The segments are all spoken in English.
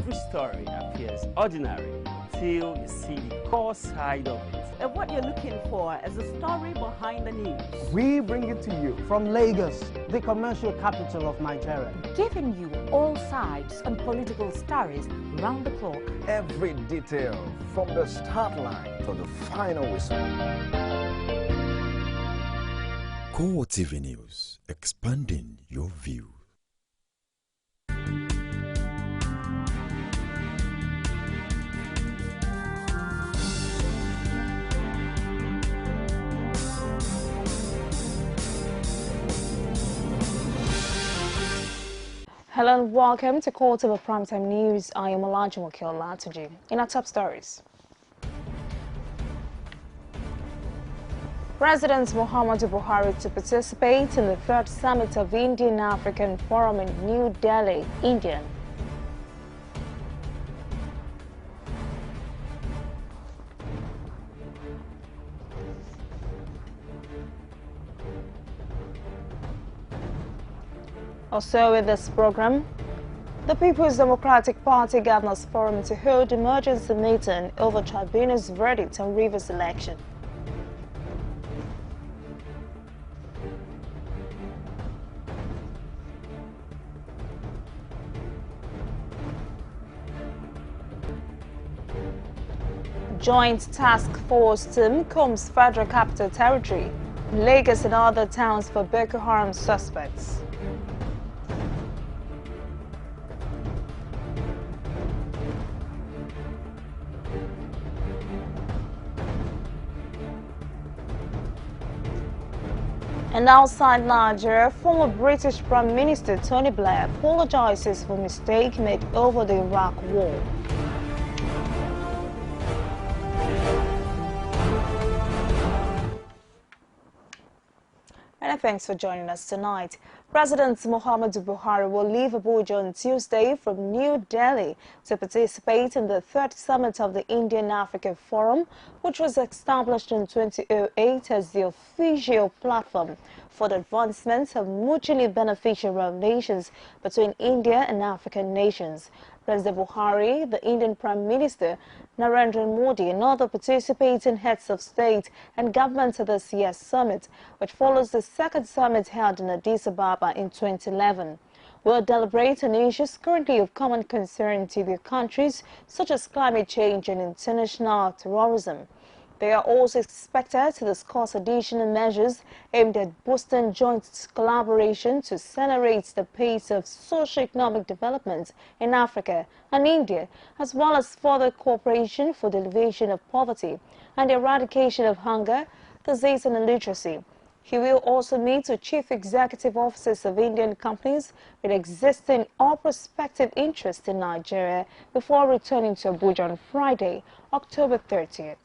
Every story appears ordinary till you see the core side of it. And what you're looking for is the story behind the news. We bring it to you from Lagos, the commercial capital of Nigeria. Giving you all sides and political stories round the clock. Every detail from the start line to the final whistle. CoreTV News, expanding your view. Hello and welcome to CoreTV Primetime News. I am Olajumoke Olatuji. In our top stories, President Muhammadu Buhari to participate in the third summit of Indian-African Forum in New Delhi, India. Also in this program, the People's Democratic Party Governors Forum to hold emergency meeting over tribunal's verdict on Rivers election. Joint task force team combs Federal Capital Territory, Lagos and other towns for Boko Haram suspects. And outside Nigeria, former British Prime Minister Tony Blair apologizes for mistake made over the Iraq War. And thanks for joining us tonight. President Muhammadu Buhari will leave Abuja on Tuesday from New Delhi to participate in the third summit of the Indian-African Forum, which was established in 2008 as the official platform for the advancement of mutually beneficial relations between India and African nations. President Buhari, the Indian Prime Minister, Narendra Modi, and other participating heads of state and government at this year's summit, which follows the second summit held in Addis Ababa in 2011. Will deliberate on issues currently of common concern to their countries, such as climate change and international terrorism. They are also expected to discuss additional measures aimed at boosting joint collaboration to accelerate the pace of socio-economic development in Africa and India, as well as further cooperation for the alleviation of poverty and the eradication of hunger, disease and illiteracy. He will also meet with chief executive officers of Indian companies with existing or prospective interest in Nigeria before returning to Abuja on Friday, October 30th.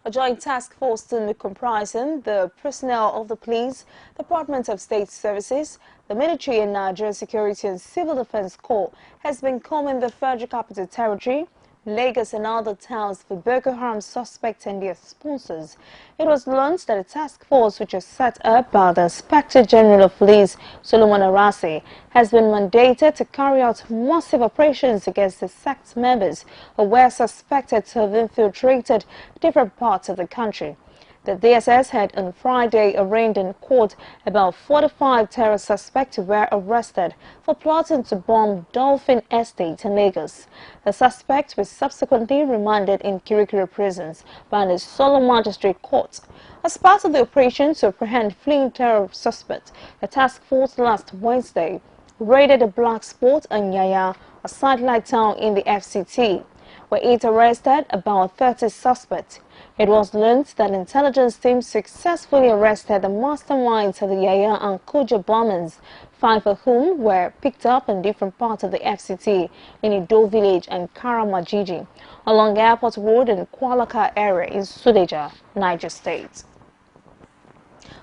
A joint task force team comprising the personnel of the police, Department of State Services, the military and Nigeria Security and Civil Defense Corps has been combing the Federal Capital Territory, Lagos and other towns for Boko Haram suspects and their sponsors. It was learned that a task force which was set up by the Inspector General of Police, Solomon Arase, has been mandated to carry out massive operations against the sect members who were suspected to have infiltrated different parts of the country. The DSS had on Friday arraigned in court about 45 terror suspects who were arrested for plotting to bomb Dolphin Estate in Lagos. The suspects were subsequently remanded in Kirikiri prisons by the Solo Magistrate Court. As part of the operation to apprehend fleeing terror suspects, the task force last Wednesday raided a black spot in Yaya, a satellite town in the FCT, where it arrested about 30 suspects. It was learned that intelligence teams successfully arrested the masterminds of the Yaya and Kuja bombings, 5 of whom were picked up in different parts of the FCT in Ido village and Karamajiji, along Airport Road in Kualaka area in Suleja, Niger State.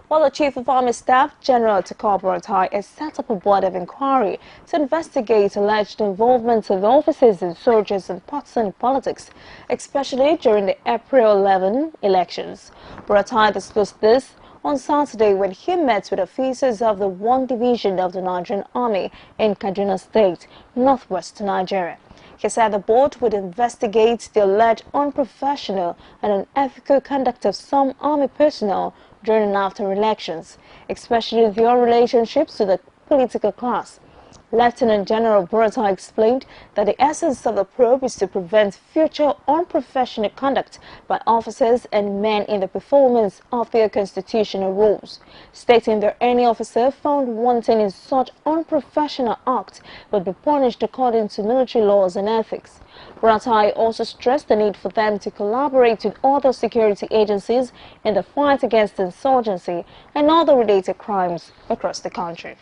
While the Chief of Army Staff, General Takur Buratai, has set up a board of inquiry to investigate alleged involvement of officers and soldiers in partisan politics, especially during the April 11 elections. Buratai disclosed this on Saturday when he met with officers of the 1 Division of the Nigerian Army in Kaduna State, northwest Nigeria. He said the board would investigate the alleged unprofessional and unethical conduct of some army personnel during and after elections, especially their relationships to the political class. Lieutenant General Buratai explained that the essence of the probe is to prevent future unprofessional conduct by officers and men in the performance of their constitutional roles, stating that any officer found wanting in such unprofessional act would be punished according to military laws and ethics. Buratai also stressed the need for them to collaborate with other security agencies in the fight against insurgency and other related crimes across the country.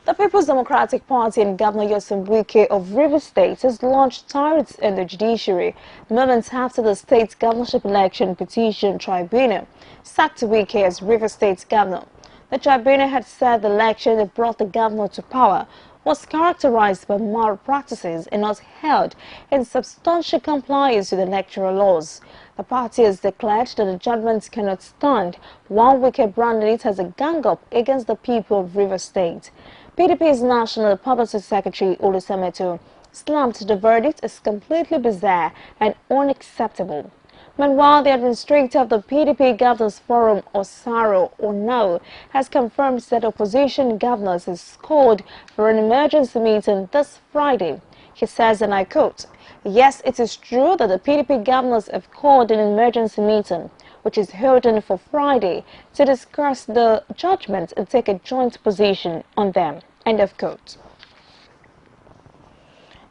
The People's Democratic Party and Governor Nyesom Wike of Rivers State has launched tirades in the judiciary moments after the state's governorship election petition tribunal sacked Wike as Rivers State's governor. The tribunal had said the election that brought the governor to power was characterized by malpractices and not held in substantial compliance with electoral laws. The party has declared that the judgment cannot stand, while Wike branded it as a gang-up against the people of Rivers State. PDP's National Publicity Secretary Olusemeto slammed the verdict as completely bizarre and unacceptable. Meanwhile, the administrator of the PDP Governors Forum, Osaro Ono, has confirmed that opposition governors has called for an emergency meeting this Friday. He says, and I quote, "Yes, it is true that the PDP governors have called an emergency meeting, which is holding for Friday, to discuss the judgment and take a joint position on them." End of quote.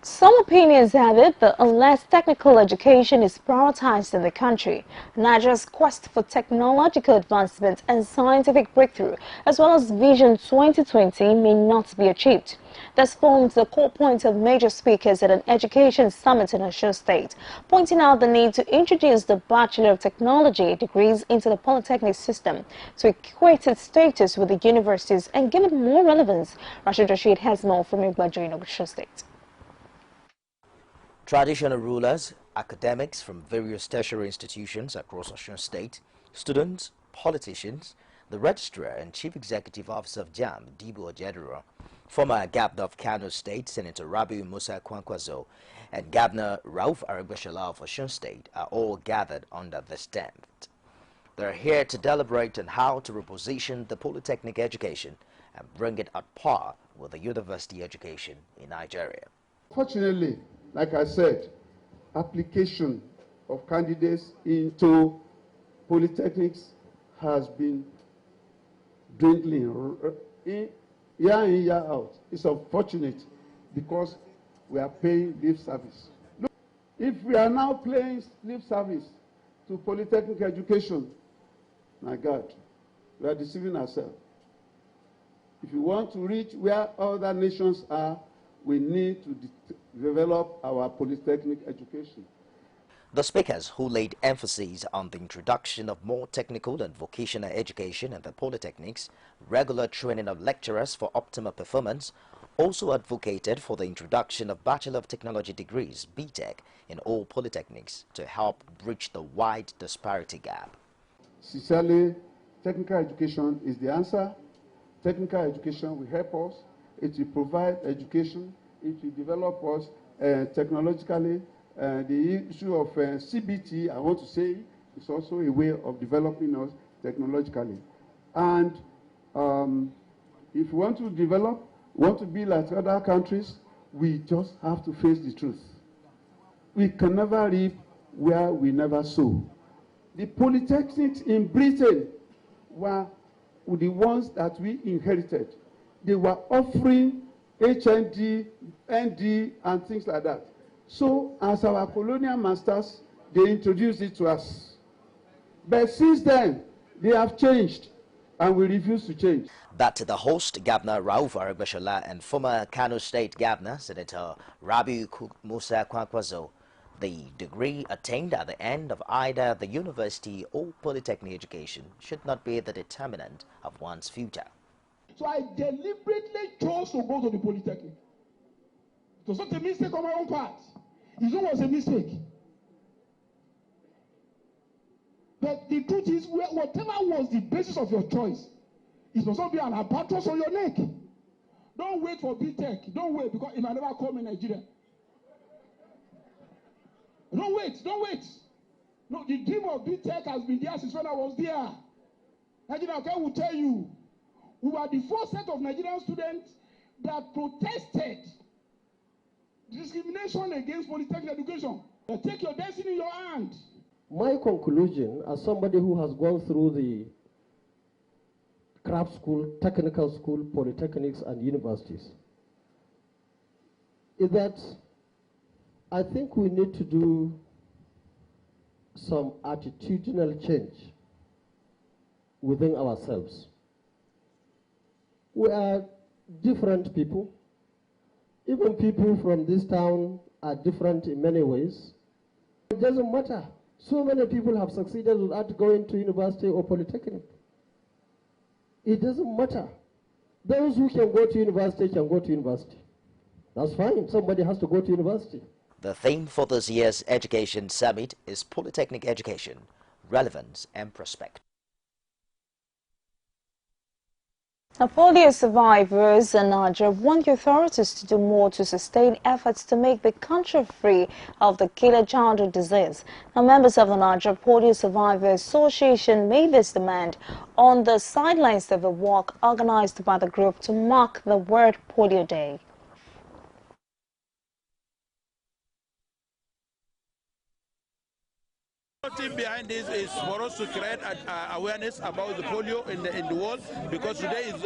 Some opinions have it that unless technical education is prioritized in the country, Nigeria's quest for technological advancement and scientific breakthrough, as well as Vision 2020, may not be achieved. This forms the core point of major speakers at an education summit in Osun State, pointing out the need to introduce the Bachelor of Technology degrees into the polytechnic system to equate its status with the universities and give it more relevance. Rashid has more from Igbajo in Osun State. Traditional rulers, academics from various tertiary institutions across Osun State, students, politicians, the Registrar and Chief Executive Officer of JAM, Dibu Ojeduro, former Governor of Kano State, Senator Rabiu Musa Kwankwaso, and Governor Rauf Aregbesola of Osun State are all gathered under this tent. They're here to deliberate on how to reposition the polytechnic education and bring it at par with the university education in Nigeria. Fortunately, like I said, application of candidates into polytechnics has been dwindling year in, year out. It's unfortunate because we are paying lip service. Look, if we are now paying lip service to polytechnic education, my God, we are deceiving ourselves. If you want to reach where other nations are, we need to develop our polytechnic education. The speakers, who laid emphasis on the introduction of more technical and vocational education in the polytechnics, regular training of lecturers for optimal performance, also advocated for the introduction of Bachelor of Technology degrees, BTech, in all polytechnics to help bridge the wide disparity gap. Sincerely, technical education is the answer. Technical education will help us. It will provide education. It will develop us technologically. The issue of CBT, I want to say, is also a way of developing us technologically. And if we want to develop, want to be like other countries, we just have to face the truth. We can never reap where we never sow. The polytechnics in Britain were the ones that we inherited. They were offering HND, ND, and things like that. So, as our colonial masters, they introduced it to us. But since then, they have changed, and we refuse to change. But the host, Governor Rauf Aregbesola, and former Kano State Governor, Senator Rabiu Musa Kwankwaso, the degree attained at the end of either the university or polytechnic education should not be the determinant of one's future. So I deliberately chose to go to the polytechnic. It was not a mistake on my own part. It was a mistake. But the truth is, whatever was the basis of your choice, it must not be an albatross on your neck. Don't wait for big tech. Don't wait, because it might never come in Nigeria. Don't wait. No, the dream of big tech has been there since when I was there. Nigerian will tell you, we were the first set of Nigerian students that protested discrimination against polytechnic education. But take your destiny in your hand. My conclusion, as somebody who has gone through the craft school, technical school, polytechnics, and universities, is that I think we need to do some attitudinal change within ourselves. We are different people. Even people from this town are different in many ways. It doesn't matter. So many people have succeeded without going to university or polytechnic. It doesn't matter. Those who can go to university can go to university. That's fine. Somebody has to go to university. The theme for this year's Education Summit is Polytechnic Education, Relevance and Prospect. Now, polio survivors in Nigeria want the authorities to do more to sustain efforts to make the country free of the killer childhood disease. Now, members of the Nigeria Polio Survivors Association made this demand on the sidelines of a walk organized by the group to mark the World Polio Day. The thing behind this is for us to create awareness about the polio in the world, because today is,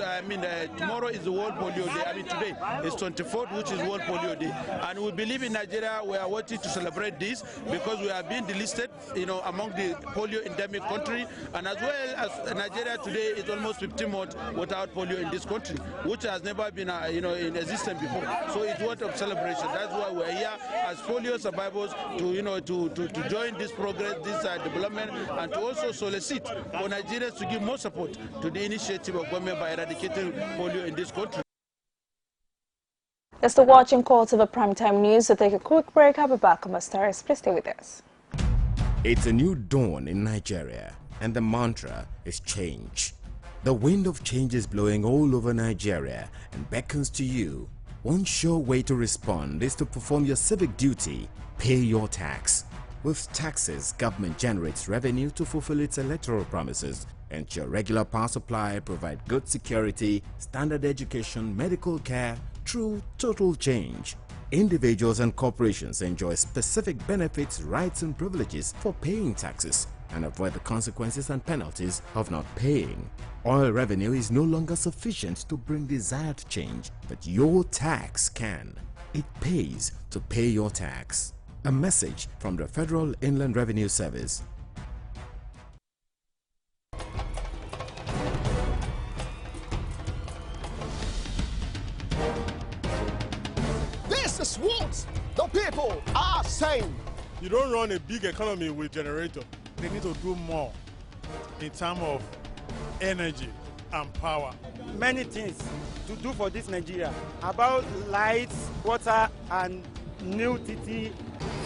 tomorrow is the World Polio Day. Today is 24th, which is World Polio Day, and we believe in Nigeria we are wanting to celebrate this because we have been delisted, among the polio endemic country, and as well as Nigeria today is almost 15 months without polio in this country, which has never been, in existence before. So it's worth of celebration. That's why we're here as polio survivors to join this progress, this development, and to also solicit for Nigerians to give more support to the initiative of government by eradicating polio in this country. You're still watching CoreTV Primetime News. So take a quick break. I'll be back on my stars. Please stay with us. It's a new dawn in Nigeria, and the mantra is change. The wind of change is blowing all over Nigeria and beckons to you. One sure way to respond is to perform your civic duty, pay your tax. With taxes, government generates revenue to fulfill its electoral promises, ensure regular power supply, provide good security, standard education, medical care, true total change. Individuals and corporations enjoy specific benefits, rights and privileges for paying taxes and avoid the consequences and penalties of not paying. Oil revenue is no longer sufficient to bring desired change, but your tax can. It pays to pay your tax. A message from the Federal Inland Revenue Service. This is what the people are saying. You don't run a big economy with generator. They need to do more in terms of energy and power. Many things to do for this Nigeria about lights, water and new TT.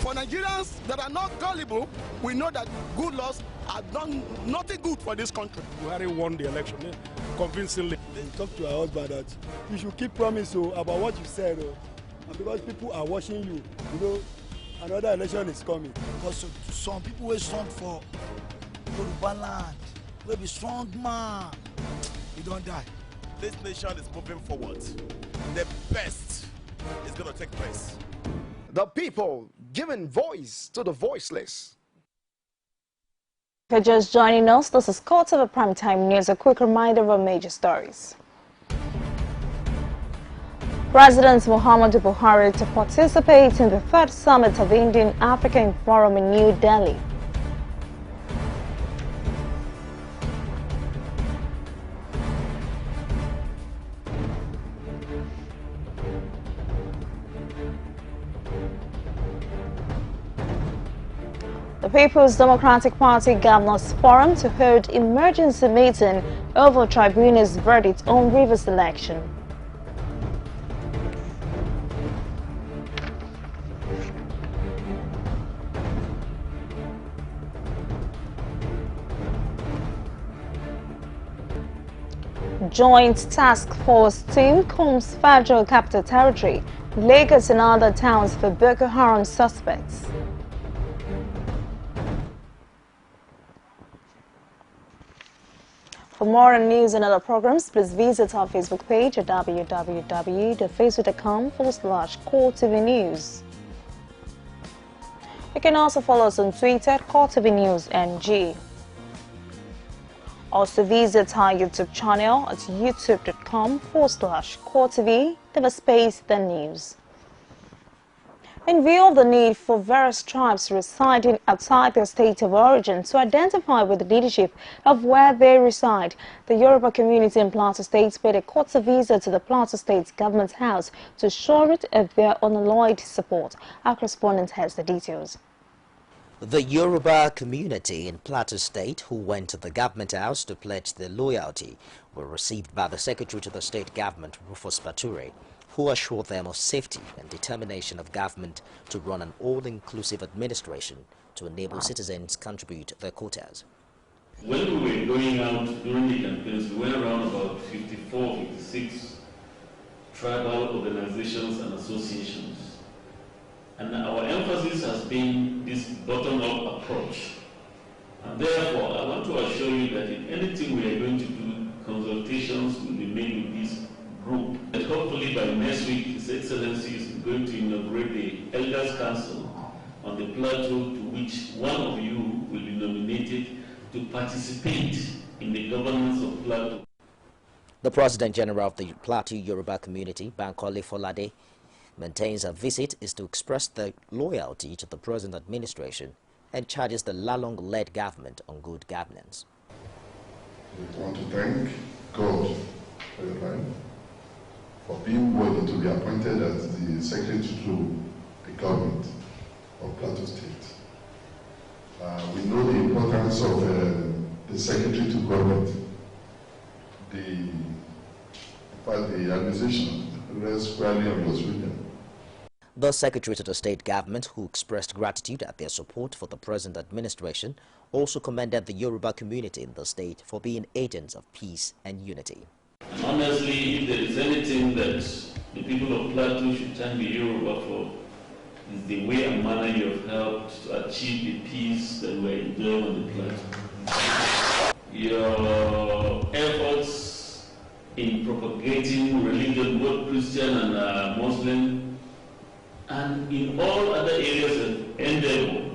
For Nigerians that are not gullible, we know that good laws have done nothing good for this country. Buhari won the election convincingly. Talk to our husband that you should keep promise about what you said, and because people are watching you, another election is coming. Because some people will stand for Yoruba land, will be strong man, you don't die. This nation is moving forward. The best is going to take place. The people giving voice to the voiceless. If you're just joining us, this is CoreTV Primetime News. A quick reminder of our major stories. President Muhammadu Buhari to participate in the third summit of the Indian African Forum in New Delhi. The People's Democratic Party Governors Forum to hold emergency meeting over tribunal's verdict on Rivers election. joint task force team combs Federal Capital Territory, Lagos and other towns for Boko Haram suspects. For more on news and other programs, please visit our Facebook page at www.facebook.com/CoreTV News. You can also follow us on Twitter at CoreTV News NG. Also visit our YouTube channel at youtube.com/CoreTV, space the news. In view of the need for various tribes residing outside their state of origin to identify with the leadership of where they reside, the Yoruba community in Plateau State paid a courtesy visit to the Plateau State Government House to assure it of their unalloyed support. Our correspondent has the details. The Yoruba community in Plateau State who went to the Government House to pledge their loyalty were received by the Secretary to the State Government, Rufus Bature, who assured them of safety and determination of government to run an all-inclusive administration to enable citizens contribute their quotas. When we were going out during the campaigns, we went around about 54, 56 tribal organizations and associations. And our emphasis has been this bottom-up approach. And therefore, I want to assure you that if anything we are going to do, consultations will be made with this group. And hopefully by next week, His Excellency is going to inaugurate the Elders Council on the plateau, to which one of you will be nominated to participate in the governance of Plateau. The President General of the Plateau Yoruba community, Bankole Folade, maintains a visit is to express their loyalty to the present administration and charges the Lalong-led government on good governance. We want to thank God for your life, for being worthy to be appointed as the Secretary to the government of Plateau State. We know the importance of the Secretary to government. The administration rests squarely on your shoulders. The Secretary to the State Government, who expressed gratitude at their support for the present administration, also commended the Yoruba community in the state for being agents of peace and unity. And honestly, if there is anything that the people of Plateau should thank the Yoruba for, is the way and manner you have helped to achieve the peace that we are enjoying on the Plateau. Your efforts in propagating religion, both Christian and Muslim, and in all other areas of endeavor,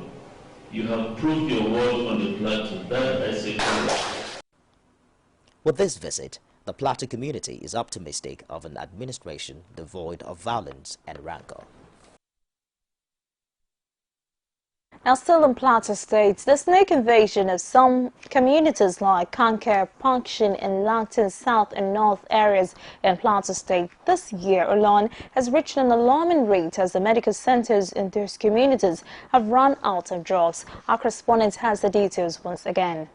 you have proved your worth on the Plateau. That I say. With this visit, the Plateau community is optimistic of an administration devoid of violence and rancor. Now, still in Plateau State, the snake invasion of some communities like Kanker, Punction, and Langton South and North areas in Plateau State this year alone has reached an alarming rate as the medical centers in those communities have run out of drugs. Our correspondent has the details once again.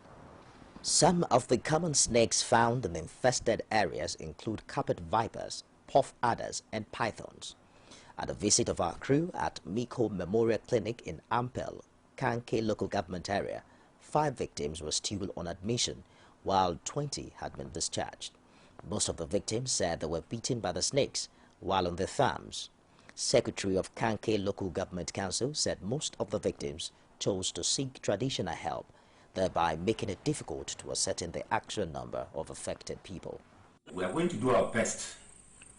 Some of the common snakes found in infested areas include carpet vipers, puff adders, and pythons. At a visit of our crew at Miko Memorial Clinic in Ampel, Kanke local government area, 5 victims were still on admission, while 20 had been discharged. Most of the victims said they were bitten by the snakes while on their farms. Secretary of Kanke Local Government Council said most of the victims chose to seek traditional help, thereby making it difficult to ascertain the actual number of affected people. We are going to do our best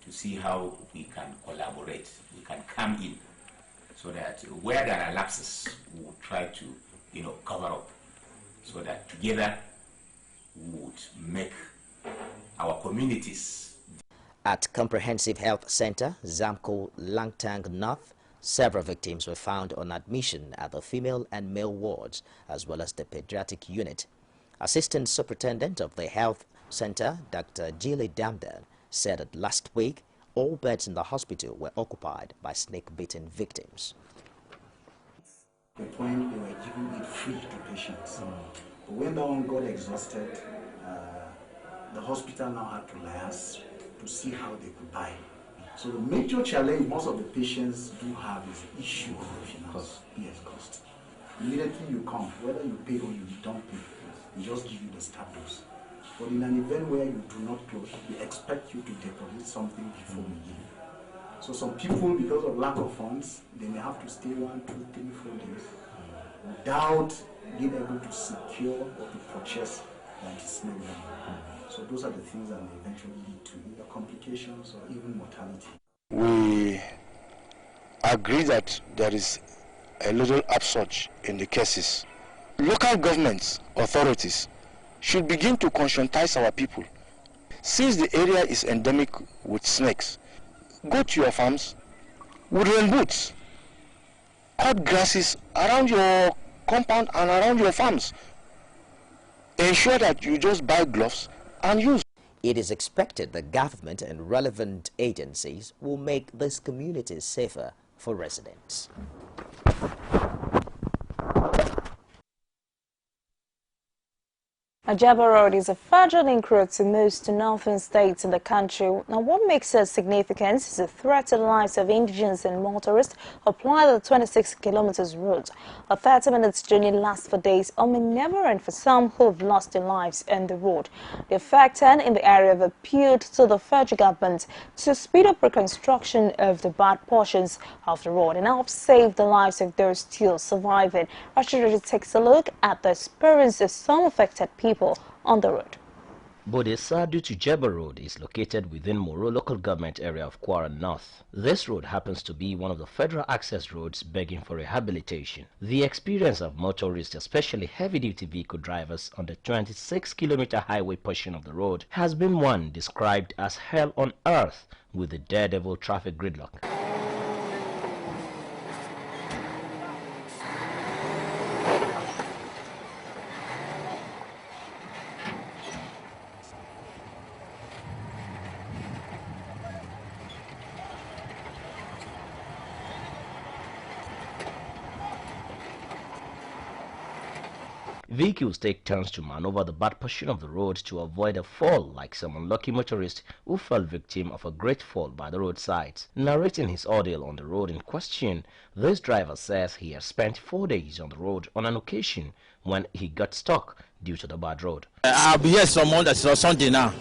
to see how we can collaborate, we can come in, so that where there are lapses, we will try to, cover up, so that together we would make our communities. At Comprehensive Health Center, Zamko Langtang North, several victims were found on admission at the female and male wards, as well as the pediatric unit. Assistant Superintendent of the Health Center, Dr. Jili Damdan, said that last week, all beds in the hospital were occupied by snake-bitten victims. The point they were giving it free to patients. But when that one got exhausted, the hospital now had to liaise to see how they could buy. So the major challenge most of the patients do have is the issue of finance. Yes, cost. Immediately you come, whether you pay or you don't pay, we just give you the start dose. But in an event where you do not close, we expect you to deposit something before we give. So some people, because of lack of funds, they may have to stay 1, 2, 3, 4 days without being able to secure or to purchase the anti-snake venom. So those are the things that may eventually lead to either complications or even mortality. We agree that there is a little upsurge in the cases. Local governments, authorities, should begin to conscientize our people. Since the area is endemic with snakes, go to your farms with rain boots. Cut grasses around your compound and around your farms. Ensure that you just buy gloves and use. It is expected that government and relevant agencies will make these communities safer for residents. Ajaba Road is a federal link road to most northern states in the country. Now, what makes it significant is the threat to the lives of indigents and motorists who apply the 26 kilometers route. A 30-minute journey lasts for days or may never end for some who have lost their lives on the road. The affected in the area have appealed to the federal government to speed up reconstruction of the bad portions of the road and help save the lives of those still surviving. Rashid takes a look at the experience of some affected people on the road. Bodesadu to Jeba Road is located within Moro local government area of Kwara North. This road happens to be one of the federal access roads begging for rehabilitation. The experience of motorists, especially heavy-duty vehicle drivers on the 26-kilometer highway portion of the road, has been one described as hell on earth with the daredevil traffic gridlock. Vehicles take turns to maneuver the bad portion of the road to avoid a fall, like some unlucky motorist who fell victim of a great fall by the roadside. Narrating his ordeal on the road in question, this driver says he has spent 4 days on the road on an occasion when he got stuck due to the bad road. I'll be here some Monday, so Sunday now.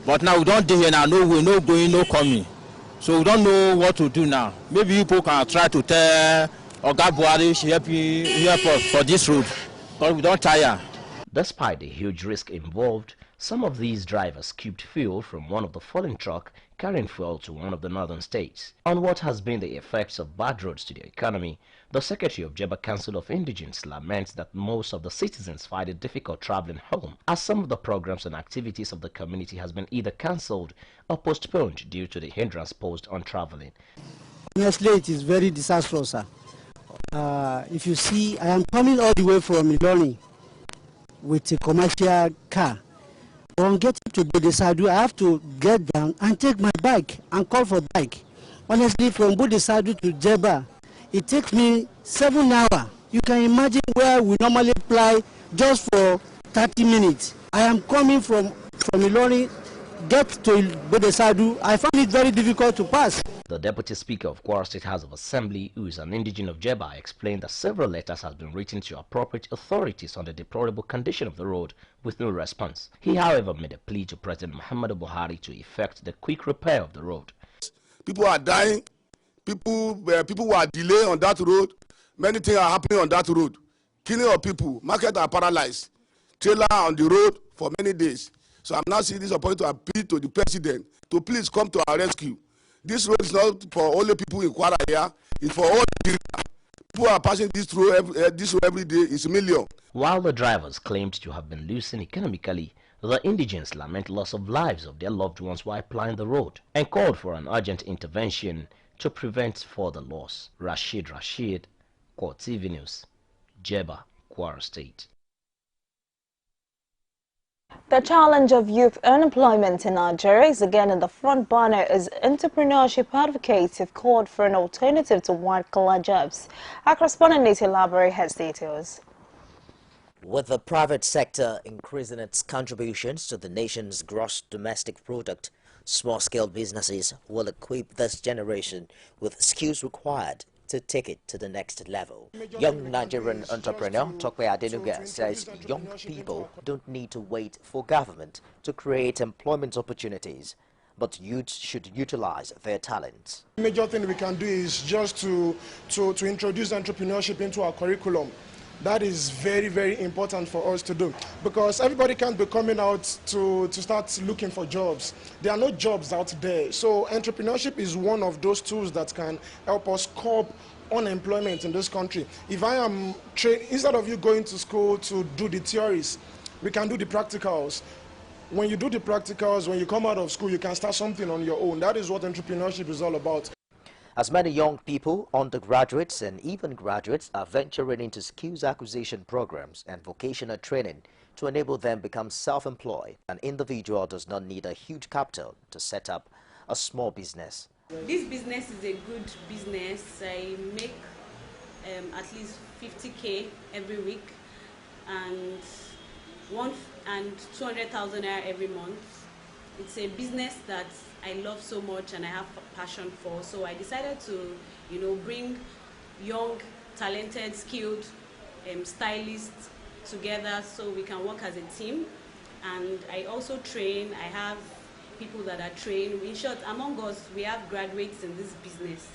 But now we don't do here now, no way, no going, no coming. So we don't know what to do now. Maybe people can try to tell Oga Buhari she help us for this road. But we don't tire. Despite the huge risk involved, some of these drivers scooped fuel from one of the fallen truck carrying fuel to one of the northern states. On what has been the effects of bad roads to the economy, the Secretary of Jeba Council of Indigents laments that most of the citizens find it difficult traveling home, as some of the programs and activities of the community has been either cancelled or postponed due to the hindrance posed on traveling. Honestly, it is very disastrous, sir. If you see, I am coming all the way from Iloni with a commercial car. On getting to Bodesadu, I have to get down and take my bike and call for bike. Honestly, from Bodesadu to Jeba, it takes me 7 hours. You can imagine where we normally fly just for 30 minutes. I am coming from Iloni, get to Bodesadu. I found it very difficult to pass. The Deputy Speaker of Kwara State House of Assembly, who is an indigene of Jeba, explained that several letters have been written to appropriate authorities on the deplorable condition of the road with no response. He, however, made a plea to President Muhammadu Buhari to effect the quick repair of the road. People are dying. People were delayed on that road. Many things are happening on that road. Killing of people. Market are paralyzed. Trailer on the road for many days. So I'm now seeing this opportunity to appeal to the president to please come to our rescue. This road is not for only people in Kwara here, it's for all Nigeria. People are passing this road every day, it's a million. While the drivers claimed to have been losing economically, the indigents lament loss of lives of their loved ones while plying the road and called for an urgent intervention to prevent further loss. Rashid, CoreTV News, Jeba, Kwara State. The challenge of youth unemployment in Nigeria is again in the front burner as entrepreneurship advocates have called for an alternative to white-collar jobs. Our correspondent Nate Labary has details. With the private sector increasing its contributions to the nation's gross domestic product, small-scale businesses will equip this generation with skills required to take it to the next level. Young Nigerian entrepreneur Tokwe Adenuga says young people don't need to wait for government to create employment opportunities, but youths should utilize their talents. The major thing we can do is just to introduce entrepreneurship into our curriculum. That is very, very important for us to do, because everybody can't be coming out to start looking for jobs. There are no jobs out there. So entrepreneurship is one of those tools that can help us curb unemployment in this country. If I am trained, instead of you going to school to do the theories, we can do the practicals. When you do the practicals, when you come out of school, you can start something on your own. That is what entrepreneurship is all about. As many young people, undergraduates and even graduates are venturing into skills acquisition programs and vocational training to enable them become self-employed. An individual does not need a huge capital to set up a small business. This business is a good business. I make at least 50K every week and 200,000 naira every month. It's a business that I love so much and I have passion for. So I decided to, bring young, talented, skilled stylists together so we can work as a team. And I also train. I have people that are trained. In short, among us, we have graduates in this business.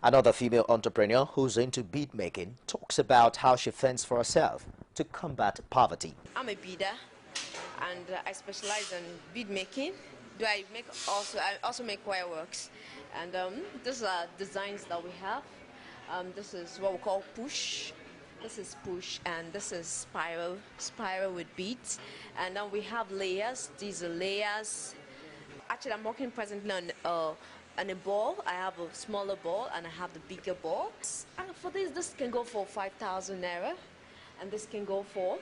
Another female entrepreneur who's into bead making talks about how she fends for herself to combat poverty. I'm a beader and I specialize in bead making. I also make wireworks, and these are designs that we have. This is what we call push. This is push, and this is spiral with beads. And then we have layers. These are layers. Actually, I'm working presently on a ball. I have a smaller ball and I have the bigger ball. And for this can go for 5,000 naira, and this can go for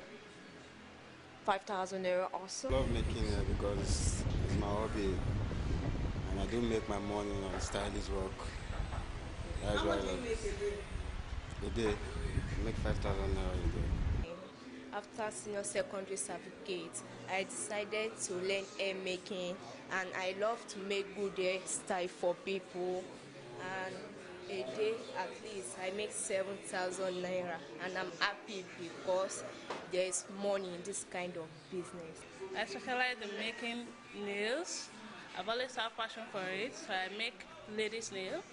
5,000 naira also. I love making it because it's my hobby, and I do make my money on stylist work. That's How why much do you make a day? I make 5,000 naira a day. After senior secondary certificate, I decided to learn hair making, and I love to make good hairstyle for people. And a day at least I make 7,000 naira, and I'm happy because there is money in this kind of business. I specialize in making nails. I've always had passion for it, so I make ladies' nails.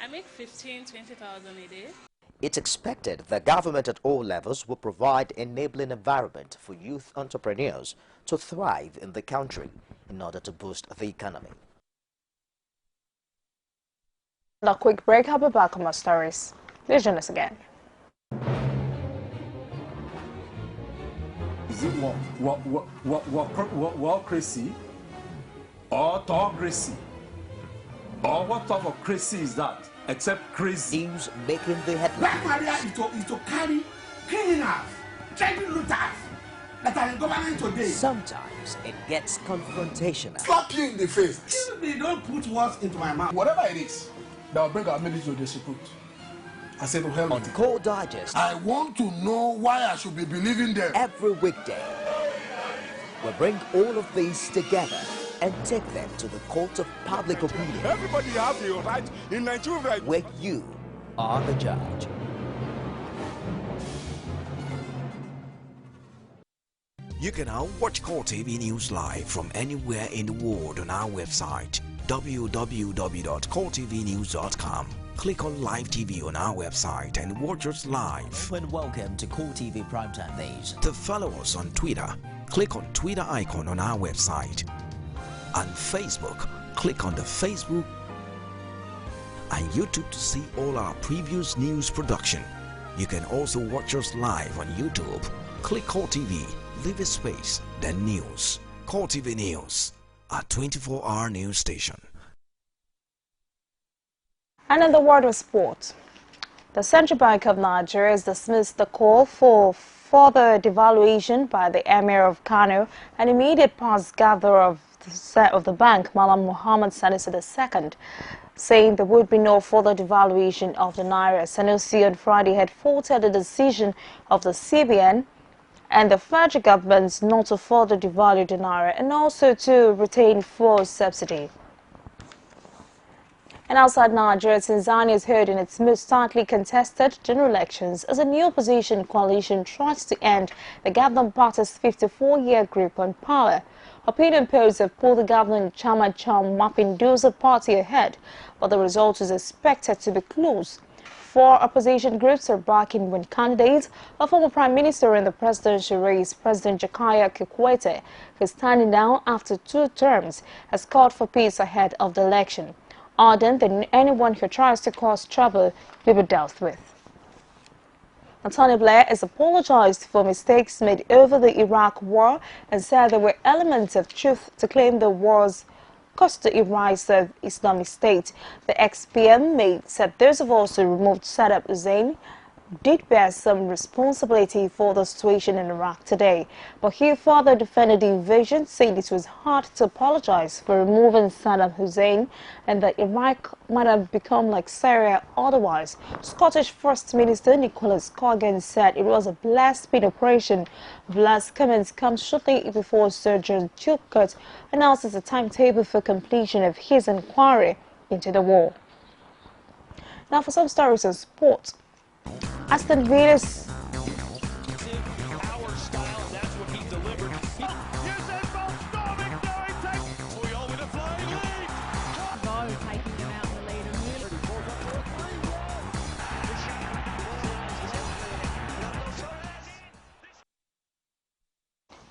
I make 20,000 a day. It's expected the government at all levels will provide enabling environment for youth entrepreneurs to thrive in the country in order to boost the economy. A quick break. I'll be back on more stories. Please join us again. Is it crazy or autocracy? Or what type of crazy is that? Except crazy. News making the headlines. Black Maria is to carry criminals, child looters that are in government today. Sometimes it gets confrontational. Slap you in the face. Excuse me, don't put words into my mouth. Whatever it is that will bring our military to disrepute, I say to hell on Core Digest. I want to know why I should be believing them. Every weekday, we bring all of these together and take them to the court of public opinion. Everybody has the right in Nigeria. Where you are the judge. You can now watch CoreTV News live from anywhere in the world on our website www.coretvnews.com. Click on Live TV on our website and watch us live. And welcome to CoreTV Primetime Days. To follow us on Twitter, click on Twitter icon on our website. On Facebook, click on the Facebook and YouTube to see all our previous news production. You can also watch us live on YouTube. Click CoreTV, leave a space, then news. CoreTV News, a 24-hour news station. And in the world of sport, the Central Bank of Nigeria has dismissed the call for further devaluation by the Emir of Kano and immediate past gatherer of the bank, Malam Muhammad Sanusi II, saying there would be no further devaluation of the Naira. Sanusi on Friday had faulted the decision of the CBN and the federal government not to further devalue the Naira and also to retain fuel subsidy. And outside Nigeria, Tanzania is holding its most tightly contested general elections as a new opposition coalition tries to end the governing party's 54-year grip on power. Opinion polls have pulled the governing Chama Mapinduzi party ahead, but the result is expected to be close. 4 opposition groups are backing win candidates. A former prime minister in the presidential race, President Jakaya Kikwete, who is standing down after 2 terms, has called for peace ahead of the election, ardent that anyone who tries to cause trouble will be dealt with. Tony Blair has apologized for mistakes made over the Iraq war and said there were elements of truth to claim the wars cost the Iraq's Islamic State. The ex-PM said those have also removed Saddam Hussein did bear some responsibility for the situation in Iraq today, but he further defended the invasion, saying it was hard to apologize for removing Saddam Hussein and that Iraq might have become like Syria otherwise. Scottish First Minister Nicola Sturgeon said it was a blast-speed operation. Blair's comments come shortly before Sir John Chilcot announces a timetable for completion of his inquiry into the war. Now for some stories of sport. Aston Villa's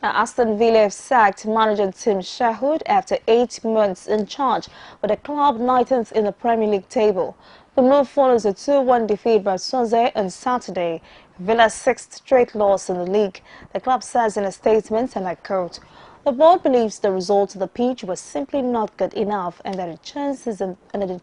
Aston Villa sacked manager Tim Sherwood after 8 months in charge, with the club 19th in the Premier League table. The move follows a 2-1 defeat by Swansea on Saturday, Villa's 6th straight loss in the league. The club says in a statement, and I quote, "The board believes the result of the pitch was simply not good enough and that a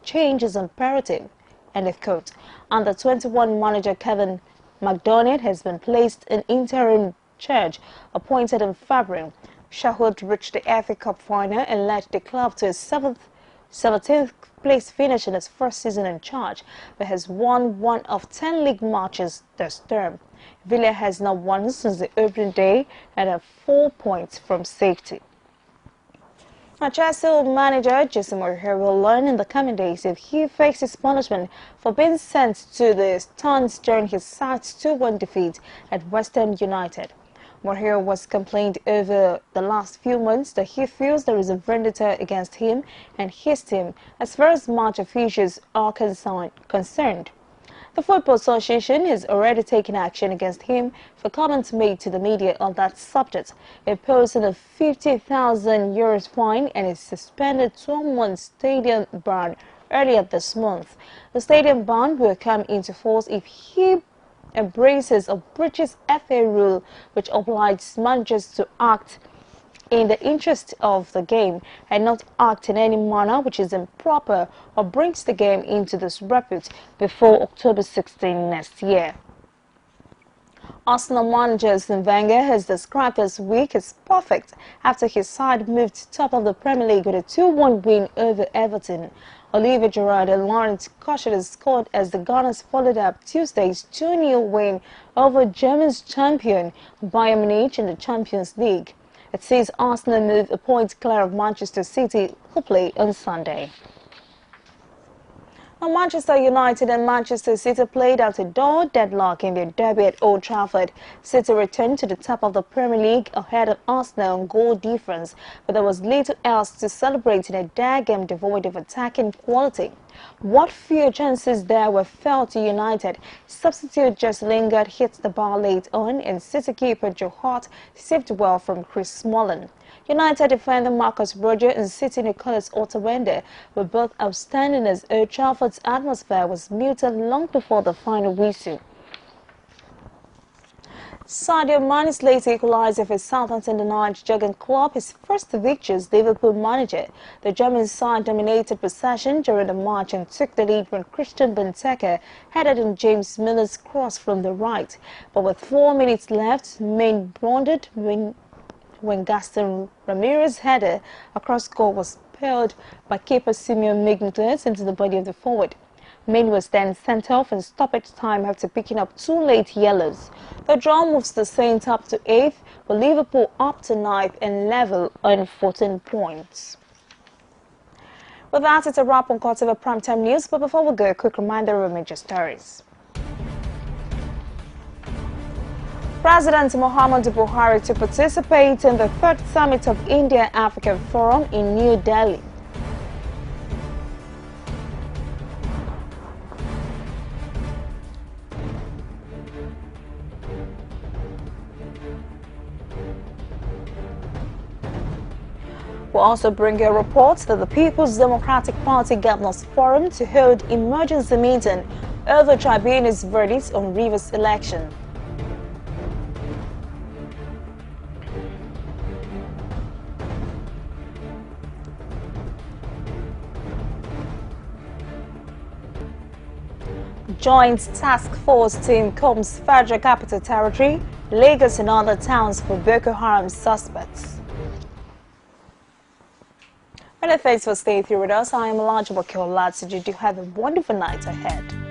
change is imperative." End of quote. Under 21 manager Kevin McDonald has been placed in interim charge, appointed in February. Sherwood reached the FA Cup final and led the club to a 17th place finish in his first season in charge, but has won 1 of 10 league matches this term. Villa has not won since the opening day and are 4 points from safety. Chelsea manager Jose Mourinho will learn in the coming days if he faces punishment for being sent to the stands during his side's 2-1 defeat at West Ham United. Mourinho was complained over the last few months that he feels there is a vendetta against him and his team as far as match officials are concerned. The Football Association has already taken action against him for comments made to the media on that subject, imposing a €50,000 fine and a suspended 12-month stadium ban earlier this month. The stadium ban will come into force if he embraces or breaches FA rule which obliges managers to act in the interest of the game and not act in any manner which is improper or brings the game into disrepute before October 16 next year. Arsenal manager Arsene Wenger has described this week as perfect after his side moved top of the Premier League with a 2-1 win over Everton. Olivier Giroud and Laurent Koscielny scored as the Gunners followed up Tuesday's 2-0 win over Germany's champion Bayern Munich in the Champions League. It sees Arsenal move a point clear of Manchester City, who play on Sunday. Now, Manchester United and Manchester City played out a door deadlock in their derby at Old Trafford. City returned to the top of the Premier League ahead of Arsenal on goal difference, but there was little else to celebrate in a dire game devoid of attacking quality. What few chances there were fell to United. Substitute Jesse Lingard hit the ball late on, and City keeper Joe Hart saved well from Chris Smalling. United defender Marcus Roger and City Nicholas Otawende were both outstanding as Old Trafford's atmosphere was muted long before the final whistle. Sadio Mane's late equaliser for Southampton denied Jurgen Klopp his first victory as Liverpool manager. The German side dominated possession during the match and took the lead when Christian Benteke headed in James Milner's cross from the right. But with 4 minutes left, Maine blundered when Gaston Ramirez's header across goal was spilled by keeper Simeon Mignolet into the body of the forward. Maine was then sent off in stoppage time after picking up 2 late yellows. The draw moves the Saints up to 8th, with Liverpool up to 9th and level on 14 points. With that, it's a wrap on CoreTV Primetime News. But before we go, a quick reminder of major stories. President Muhammadu Buhari to participate in the 3rd Summit of India-Africa Forum in New Delhi. We'll also bring a report that the People's Democratic Party Governors Forum to hold emergency meeting over tribunal's verdict on Rivers election. Joint Task Force team combs Federal Capital Territory, Lagos and other towns for Boko Haram suspects. Many thanks for staying through with us. I am Elijah Bakil. You do have a wonderful night ahead.